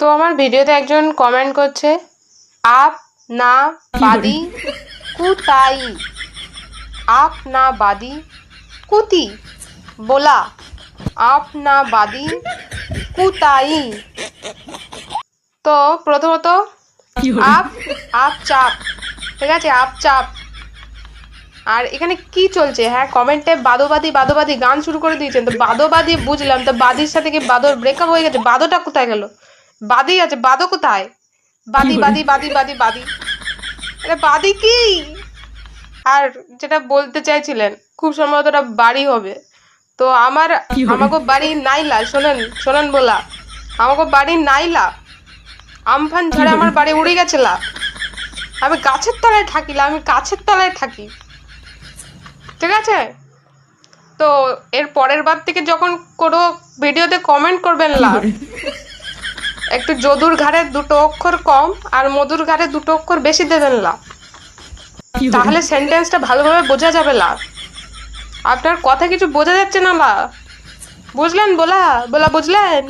তো আমার ভিডিওতে একজন কমেন্ট করছে, আপ না বাদি কুতাই, আপ না বাদি কুতি बोला, आप ना बादी कुताई। তো প্রথমত আপ আপ চাপ, ঠিক আছে, আপ চাপ। আর এখানে কি চলছে? হ্যাঁ, কমেন্টে বাদোবাদি বাদোবাদি গান শুরু করে দিয়েছেন। তো বাদোবাদি বুঝলাম, তো বাদির সাথে কি বাদোর ব্রেকআপ হয়ে গেছে? বাদোটা কোথায় গেল? বাদি আছে, বাদো কোথায়? বাদি বাদি বাদি বাদি বাদি, আরে বাদি কি? আর যেটা বলতে চাইছিলেন, খুব সম্ভবত ওটা বাড়ি হবে। তো আমাকে বাড়ি নাইলা, শোনেন শোনেন বলা, আমাকে বাড়ি নাইলা, আমফান ঝড়ে আমার বাড়ি উড়ে গেছিলা। আমি গাছের তলায় থাকিলা, আমি গাছের তলায় থাকি, ঠিক আছে? তো এর পরের বার থেকে যখন কোনো ভিডিওতে কমেন্ট করবেন না, একটু যদুর ঘাড়ে দুটো অক্ষর কম আর মধুর ঘাড়ে দুটো অক্ষর বেশি দেবেন না, তাহলে সেন্টেন্সটা ভালোভাবে বোঝা যাবে না। আপনার কথা কিছু বোঝা যাচ্ছে না, বুঝলেন? বলা বলা বুঝলেন?